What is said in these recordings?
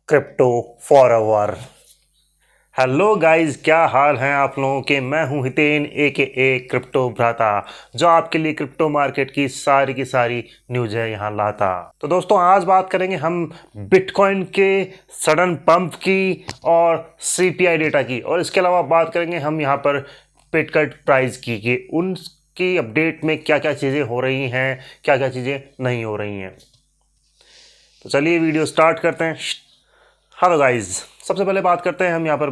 Crypto forever. Hello guys, क्या हाल हैं आप लोगों के। मैं हूं हितेन ए क्रिप्टो भ्राता, जो आपके लिए क्रिप्टो मार्केट की सारी न्यूज है यहाँ लाता। तो दोस्तों, आज बात करेंगे हम बिटकॉइन के सडन पंप की और सीपीआई डेटा की, और इसके अलावा बात करेंगे हम यहाँ पर बिटकॉइन प्राइस की कि उनकी अपडेट में क्या क्या चीज़ें हो रही हैं, क्या क्या चीज़ें नहीं हो रही हैं। तो चलिए वीडियो स्टार्ट करते हैं। हेलो गाइस, सबसे पहले बात करते हैं हम यहाँ पर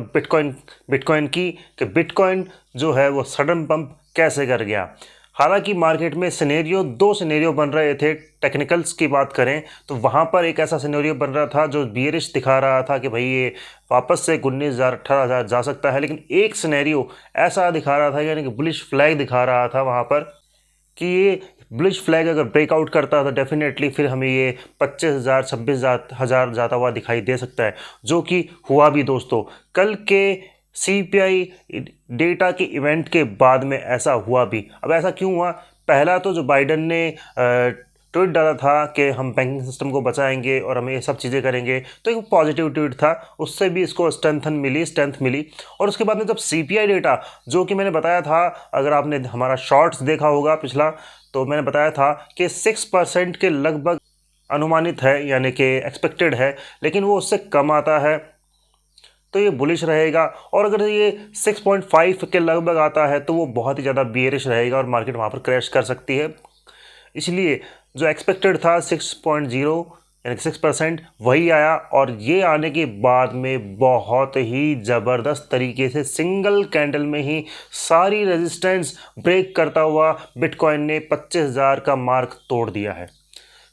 बिटकॉइन की कि बिटकॉइन जो है वो सडन पंप कैसे कर गया। हालांकि मार्केट में दो सिनेरियो बन रहे थे। टेक्निकल्स की बात करें तो वहाँ पर एक ऐसा सिनेरियो बन रहा था जो बियरिश दिखा रहा था कि भाई ये वापस से 19,000 18,000 जा सकता है, लेकिन एक सिनेरियो ऐसा दिखा रहा था, यानी कि बुलिश फ्लैग दिखा रहा था वहाँ पर कि ये बुलिश फ्लैग अगर ब्रेकआउट करता है तो डेफिनेटली फिर हमें ये 25,000 26,000 जाता हुआ दिखाई दे सकता है, जो कि हुआ भी दोस्तों। कल के सीपीआई डेटा के इवेंट के बाद में ऐसा हुआ भी। अब ऐसा क्यों हुआ? पहला तो जो बाइडन ने ट्वीट डाला था कि हम बैंकिंग सिस्टम को बचाएंगे और हम ये सब चीज़ें करेंगे, तो एक पॉजिटिव ट्वीट था, उससे भी इसको स्ट्रेंथ मिली। और उसके बाद में जब सीपीआई डेटा, जो कि मैंने बताया था, अगर आपने हमारा शॉर्ट्स देखा होगा पिछला, तो मैंने बताया था कि 6% के लगभग अनुमानित है, यानी कि एक्सपेक्टेड है, लेकिन वो उससे कम आता है तो ये बुलिश रहेगा। और अगर ये 6.5 के लगभग आता है तो वो बहुत ही ज़्यादा बियरिश रहेगा और मार्केट वहाँ पर क्रैश कर सकती है। इसलिए जो एक्सपेक्टेड था 6.0 यानी 6%, वही आया। और ये आने के बाद में बहुत ही ज़बरदस्त तरीके से सिंगल कैंडल में ही सारी रेजिस्टेंस ब्रेक करता हुआ बिटकॉइन ने 25,000 का मार्क तोड़ दिया है।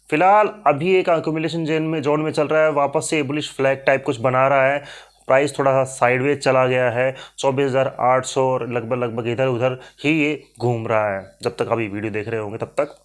फिलहाल अभी एक अक्यूमुलेशन जोन में चल रहा है, वापस से बुलिश फ्लैग टाइप कुछ बना रहा है। प्राइस थोड़ा सा साइडवेज चला गया है, 24,800 और लगभग इधर उधर ही ये घूम रहा है जब तक अभी वीडियो देख रहे होंगे तब तक।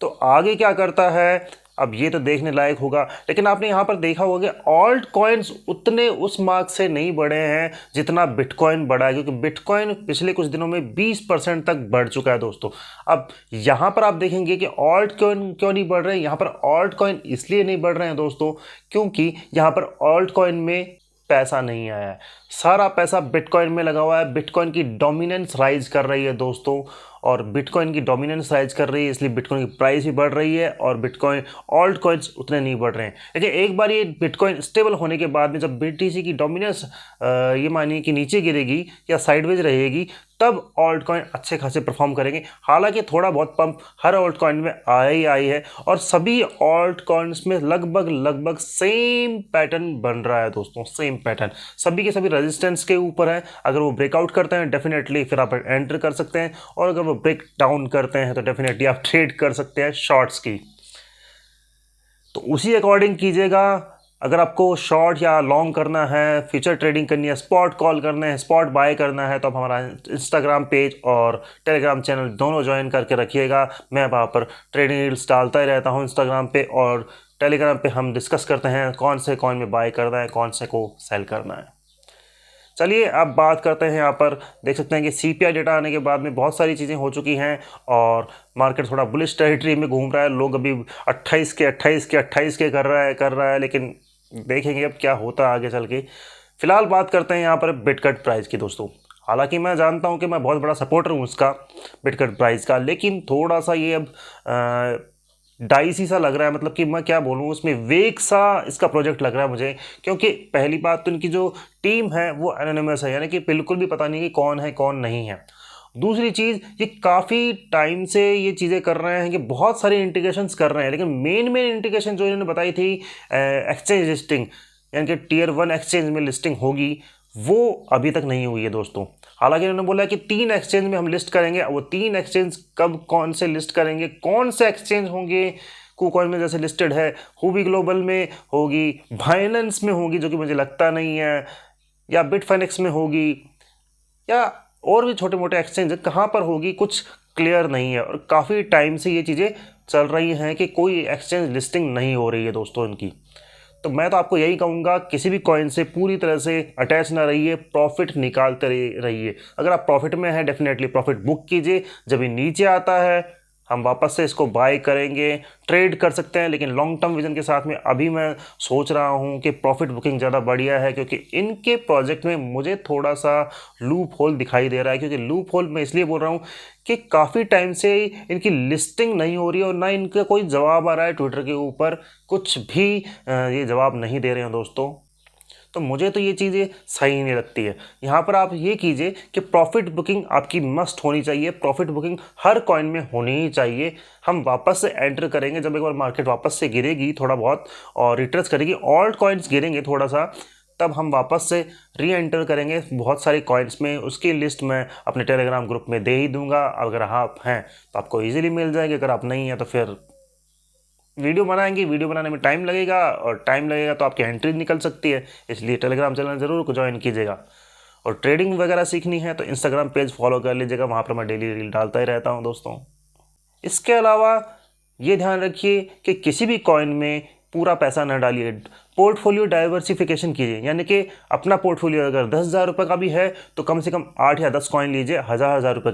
तो आगे क्या करता है अब ये तो देखने लायक होगा। लेकिन आपने यहाँ पर देखा होगा कि ऑल्ट कॉइन्स उतने उस मार्क से नहीं बढ़े हैं जितना बिटकॉइन बढ़ा है, क्योंकि बिटकॉइन पिछले कुछ दिनों में 20% तक बढ़ चुका है दोस्तों। अब यहाँ पर आप देखेंगे कि ऑल्ट कॉइन क्यों नहीं बढ़ रहे हैं। यहाँ पर ऑल्ट कॉइन इसलिए नहीं बढ़ रहे हैं दोस्तों क्योंकि यहाँ पर ऑल्ट कॉइन में पैसा नहीं आया है, सारा पैसा बिटकॉइन में लगा हुआ है। बिटकॉइन की डोमिनेंस राइज कर रही है दोस्तों, और बिटकॉइन की डोमिनेंस राइज कर रही है, इसलिए बिटकॉइन की प्राइस भी बढ़ रही है और बिटकॉइन ऑल्ट कॉइन्स उतने नहीं बढ़ रहे हैं। लेकिन एक बार ये बिटकॉइन स्टेबल होने के बाद में जब बीटीसी की डोमिनेंस ये मानिए कि नीचे गिरेगी या साइडवेज रहेगी, तब ऑल्ट कॉइन अच्छे खासे परफॉर्म करेंगे। हालांकि थोड़ा बहुत पंप हर ऑल्ट कॉइन में आई है, और सभी ऑल्ट कॉइन्स में लगभग सेम पैटर्न बन रहा है दोस्तों, सेम पैटर्न। सभी के सभी रेजिस्टेंस के ऊपर है। अगर वो ब्रेकआउट करते हैं डेफिनेटली फिर आप एंटर कर सकते हैं, और अगर वो ब्रेक डाउन करते हैं तो डेफिनेटली आप ट्रेड कर सकते हैं शॉर्ट्स की। तो उसी अकॉर्डिंग कीजिएगा। अगर आपको शॉर्ट या लॉन्ग करना है, फ्यूचर ट्रेडिंग करनी है, स्पॉट कॉल करना है, स्पॉट बाय करना है, तो आप हमारा इंस्टाग्राम पेज और टेलीग्राम चैनल दोनों ज्वाइन करके रखिएगा। मैं वहाँ पर ट्रेडिंग रील्स डालता ही रहता हूँ इंस्टाग्राम पे, और टेलीग्राम पे हम डिस्कस करते हैं कौन से कॉइन में बाय करना है, कौन से को सेल करना है। चलिए अब बात करते हैं। यहाँ पर देख सकते हैं कि सीपीआई डेटा आने के बाद में बहुत सारी चीज़ें हो चुकी हैं और मार्केट थोड़ा बुलिश टेरिटरी में घूम रहा है। लोग अभी 28 के कर रहा है, लेकिन देखेंगे अब क्या होता है आगे चल के। फिलहाल बात करते हैं यहाँ पर बिटकॉइन प्राइस की दोस्तों। हालांकि मैं जानता हूँ कि मैं बहुत बड़ा सपोर्टर हूँ उसका, बिटकॉइन प्राइस का, लेकिन थोड़ा सा ये अब डाइसी सा लग रहा है। मतलब कि मैं क्या बोलूँ, उसमें वेग सा इसका प्रोजेक्ट लग रहा है मुझे। क्योंकि पहली बात तो इनकी जो टीम है वो एनोनिमस है, यानी कि बिल्कुल भी पता नहीं कि कौन है कौन नहीं है। दूसरी चीज़, ये काफ़ी टाइम से ये चीज़ें कर रहे हैं कि बहुत सारी इंटीग्रेशंस कर रहे हैं, लेकिन मेन इंटीग्रेशन जो इन्होंने बताई थी एक्सचेंज लिस्टिंग, यानी कि टियर 1 एक्सचेंज में लिस्टिंग होगी, वो अभी तक नहीं हुई है दोस्तों। हालांकि उन्होंने बोला कि 3 एक्सचेंज में हम लिस्ट करेंगे। वो 3 एक्सचेंज कब कौन से लिस्ट करेंगे, कौन से एक्सचेंज होंगे, कुकॉइन में जैसे लिस्टेड है, हुबी ग्लोबल में होगी, बाइनेंस में होगी जो कि मुझे लगता नहीं है, या बिटफाइनेक्स में होगी, या और भी छोटे मोटे एक्सचेंज कहाँ पर होगी, कुछ क्लियर नहीं है। और काफ़ी टाइम से ये चीज़ें चल रही हैं कि कोई एक्सचेंज लिस्टिंग नहीं हो रही है दोस्तों इनकी। तो मैं तो आपको यही कहूँगा, किसी भी कॉइन से पूरी तरह से अटैच ना रहिए, प्रॉफिट निकालते रहिए। अगर आप प्रॉफिट में हैं डेफिनेटली प्रॉफिट बुक कीजिए। जब ये नीचे आता है हम वापस से इसको बाय करेंगे, ट्रेड कर सकते हैं, लेकिन लॉन्ग टर्म विजन के साथ में अभी मैं सोच रहा हूं कि प्रॉफिट बुकिंग ज़्यादा बढ़िया है, क्योंकि इनके प्रोजेक्ट में मुझे थोड़ा सा लूप होल दिखाई दे रहा है। क्योंकि लूप होल मैं इसलिए बोल रहा हूं कि काफ़ी टाइम से इनकी लिस्टिंग नहीं हो रही है और ना इनका कोई जवाब आ रहा है ट्विटर के ऊपर, कुछ भी ये जवाब नहीं दे रहे हैं दोस्तों। तो मुझे तो ये चीज़ें सही नहीं लगती है। यहाँ पर आप ये कीजिए कि प्रॉफिट बुकिंग आपकी मस्ट होनी चाहिए, प्रॉफिट बुकिंग हर कॉइन में होनी ही चाहिए। हम वापस से एंटर करेंगे जब एक बार मार्केट वापस से गिरेगी थोड़ा बहुत और रिट्रेस करेगी, ऑल्ट कॉइन्स गिरेंगे थोड़ा सा, तब हम वापस से री एंटर करेंगे बहुत सारी कॉइन्स में। उसकी लिस्ट मैं अपने टेलीग्राम ग्रुप में दे ही दूंगा। अगर आप हैं तो आपको ईजिली मिल जाएगी, अगर आप नहीं हैं तो फिर वीडियो बनाएंगे, वीडियो बनाने में टाइम लगेगा और टाइम लगेगा तो आपकी एंट्री निकल सकती है। इसलिए टेलीग्राम चैनल ज़रूर ज्वाइन कीजिएगा। और ट्रेडिंग वगैरह सीखनी है तो इंस्टाग्राम पेज फॉलो कर लीजिएगा, वहाँ पर मैं डेली रील डालता ही रहता हूँ दोस्तों। इसके अलावा ये ध्यान रखिए कि किसी भी कॉइन में पूरा पैसा न डालिए, पोर्टफोलियो डाइवर्सिफिकेशन कीजिए। यानी कि अपना पोर्टफोलियो अगर 10,000 रुपये का भी है तो कम से कम 8 या 10 कॉइन लीजिए 1,000 रुपये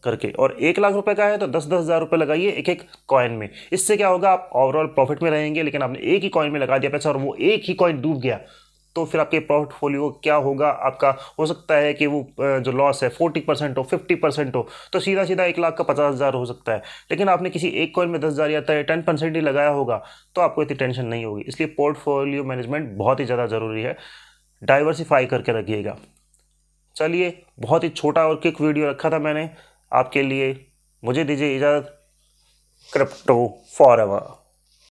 करके, और 1 लाख रुपए का है तो 10-10 हज़ार रुपये लगाइए एक एक कॉइन में। इससे क्या होगा, आप ओवरऑल प्रॉफिट में रहेंगे, लेकिन आपने एक ही कॉइन में लगा दिया पैसा और वो एक ही कॉइन डूब गया तो फिर आपके पोर्टफोलियो क्या होगा, आपका हो सकता है कि वो जो लॉस है 40% हो, 50% हो, तो सीधा सीधा 1 लाख का 50,000 हो सकता है। लेकिन आपने किसी एक कॉइन में 10,000 या 10% ही लगाया होगा तो आपको इतनी टेंशन नहीं होगी। इसलिए पोर्टफोलियो मैनेजमेंट बहुत ही ज़्यादा ज़रूरी है, डाइवर्सिफाई करके रखिएगा। चलिए, बहुत ही छोटा और क्विक वीडियो रखा था मैंने आपके लिए, मुझे दीजिए इजाज़त। Crypto forever.